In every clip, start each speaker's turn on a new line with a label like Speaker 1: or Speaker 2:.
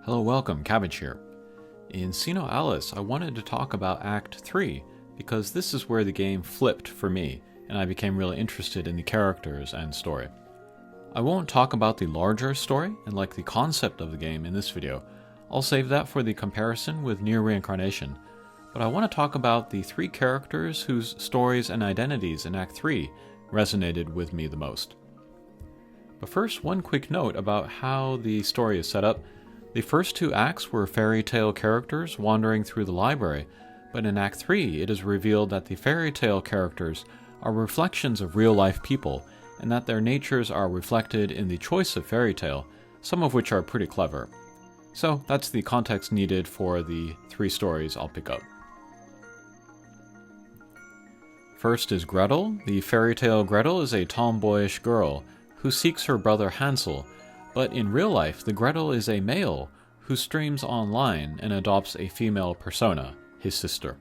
Speaker 1: Hello, welcome, Cabbage here. In SINoALICE, I wanted to talk about Act 3, because this is where the game flipped for me, and I became really interested in the characters and story. I won't talk about the larger story and the concept of the game in this video. I'll save that for the comparison with Near Reincarnation, but I want to talk about the three characters whose stories and identities in Act 3 resonated with me the most. But first, one quick note about how the story is set up. The first two acts were fairy tale characters wandering through the library, but in Act 3 it is revealed that the fairy tale characters are reflections of real-life people, and that their natures are reflected in the choice of fairy tale, some of which are pretty clever. So that's the context needed for the three stories I'll pick up. First is Gretel. The fairy tale Gretel is a tomboyish girl who seeks her brother Hansel, but in real life the Gretel is a male who streams online and adopts a female persona, his sister.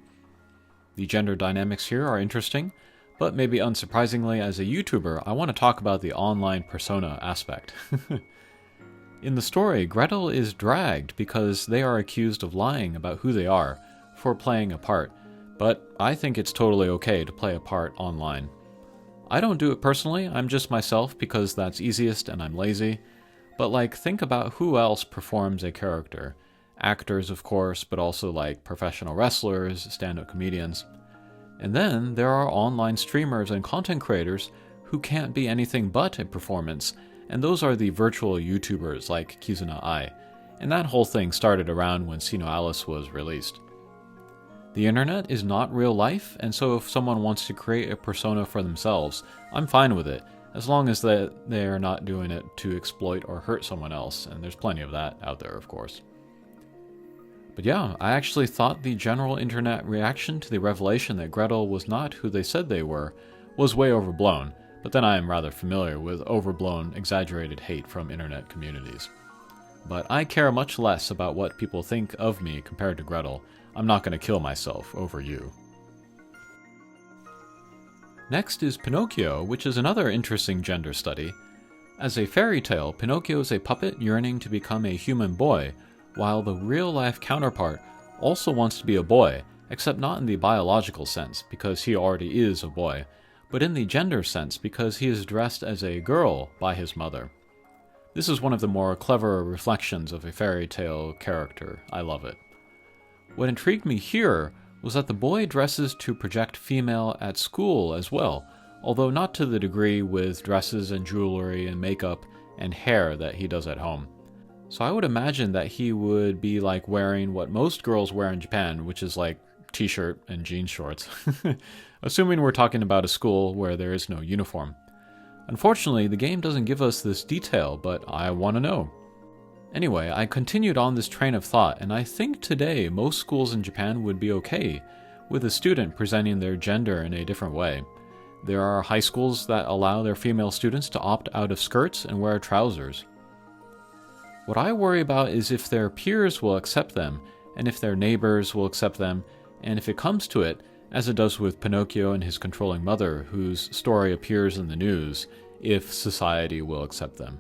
Speaker 1: The gender dynamics here are interesting, but maybe unsurprisingly as a YouTuber I want to talk about the online persona aspect. In the story, Gretel is dragged because they are accused of lying about who they are for playing a part, but I think it's totally okay to play a part online. I don't do it personally, I'm just myself because that's easiest and I'm lazy. But think about who else performs a character. Actors, of course, but also professional wrestlers, stand-up comedians. And then there are online streamers and content creators who can't be anything but a performance, and those are the virtual YouTubers like SINoALICE. And that whole thing started around when SINoALICE was released. The internet is not real life, and so if someone wants to create a persona for themselves, I'm fine with it, as long as they are not doing it to exploit or hurt someone else, and there's plenty of that out there, of course. But yeah, I actually thought the general internet reaction to the revelation that Gretel was not who they said they were was way overblown, but then I am rather familiar with overblown, exaggerated hate from internet communities. But I care much less about what people think of me compared to Gretel. I'm not going to kill myself over you. Next is Pinnochio, which is another interesting gender study. As a fairy tale, Pinnochio is a puppet yearning to become a human boy, while the real-life counterpart also wants to be a boy, except not in the biological sense, because he already is a boy, but in the gender sense, because he is dressed as a girl by his mother. This is one of the more clever reflections of a fairy tale character. I love it. What intrigued me here was that the boy dresses to project female at school as well, although not to the degree with dresses and jewelry and makeup and hair that he does at home. So I would imagine that he would be wearing what most girls wear in Japan, which is t-shirt and jean shorts. Assuming we're talking about a school where there is no uniform. Unfortunately, the game doesn't give us this detail, but I want to know. Anyway, I continued on this train of thought, and I think today most schools in Japan would be okay with a student presenting their gender in a different way. There are high schools that allow their female students to opt out of skirts and wear trousers. What I worry about is if their peers will accept them, and if their neighbors will accept them, and if it comes to it, as it does with Pinocchio and his controlling mother, whose story appears in the news, if society will accept them.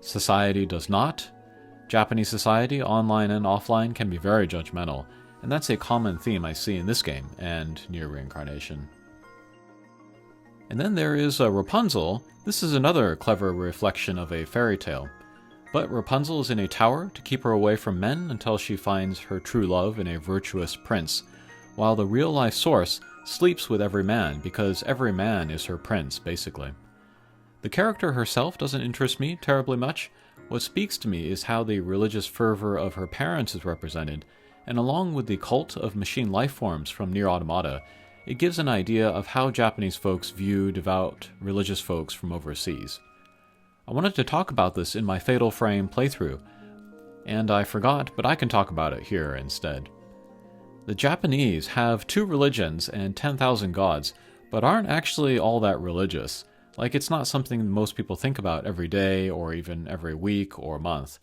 Speaker 1: Society does not. Japanese society, online and offline, can be very judgmental, and that's a common theme I see in this game and Near Reincarnation. And then there is Rapunzel. This is another clever reflection of a fairy tale. But Rapunzel is in a tower to keep her away from men until she finds her true love in a virtuous prince, while the real-life source sleeps with every man because every man is her prince, basically. The character herself doesn't interest me terribly much. What speaks to me is how the religious fervor of her parents is represented, and along with the cult of machine life forms from Nier Automata, it gives an idea of how Japanese folks view devout religious folks from overseas. I wanted to talk about this in my Fatal Frame playthrough, and I forgot, but I can talk about it here instead. The Japanese have 2 religions and 10,000 gods, but aren't actually all that religious. It's not something most people think about every day, or even every week or month.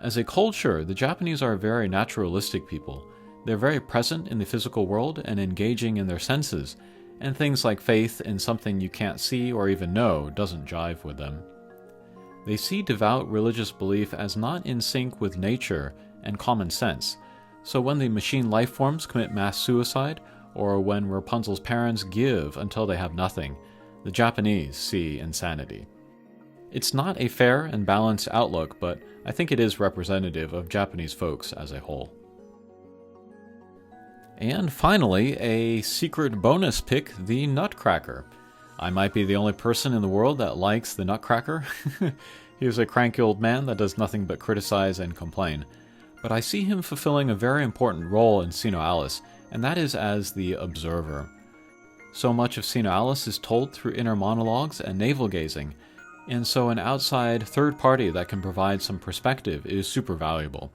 Speaker 1: As a culture, the Japanese are very naturalistic people. They're very present in the physical world and engaging in their senses, and things like faith in something you can't see or even know doesn't jive with them. They see devout religious belief as not in sync with nature and common sense. So when the machine life forms commit mass suicide, or when Rapunzel's parents give until they have nothing, the Japanese see insanity. It's not a fair and balanced outlook, but I think it is representative of Japanese folks as a whole. And finally, a secret bonus pick, the Nutcracker. I might be the only person in the world that likes the Nutcracker. He is a cranky old man that does nothing but criticize and complain. But I see him fulfilling a very important role in SINoALICE, and that is as the observer. So much of SINoALICE is told through inner monologues and navel-gazing, and so an outside third party that can provide some perspective is super valuable.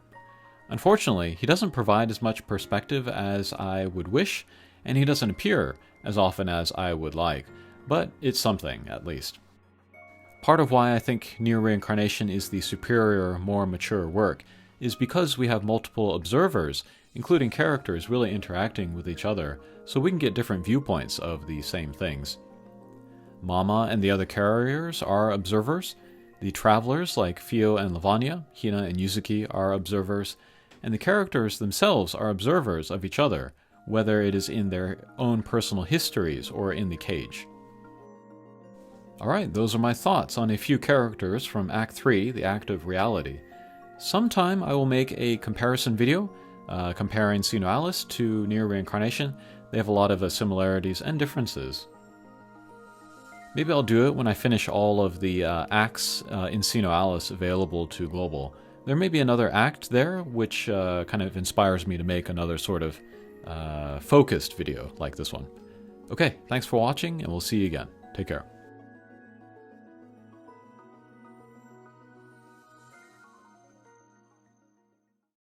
Speaker 1: Unfortunately, he doesn't provide as much perspective as I would wish, and he doesn't appear as often as I would like, but it's something, at least. Part of why I think Near Reincarnation is the superior, more mature work is because we have multiple observers, including characters really interacting with each other, so we can get different viewpoints of the same things. Mama and the other carriers are observers. The travelers like Fio and Lavanya, Hina and Yuzuki are observers, and the characters themselves are observers of each other, whether it is in their own personal histories or in the cage. Alright, those are my thoughts on a few characters from Act 3, the Act of Reality. Sometime I will make a comparison video, comparing SINoALICE to Near Reincarnation. They have a lot of similarities and differences. Maybe I'll do it when I finish all of the acts in SINoALICE available to Global. There may be another act there, which kind of inspires me to make another sort of focused video like this one. Okay, thanks for watching, and we'll see you again. Take care.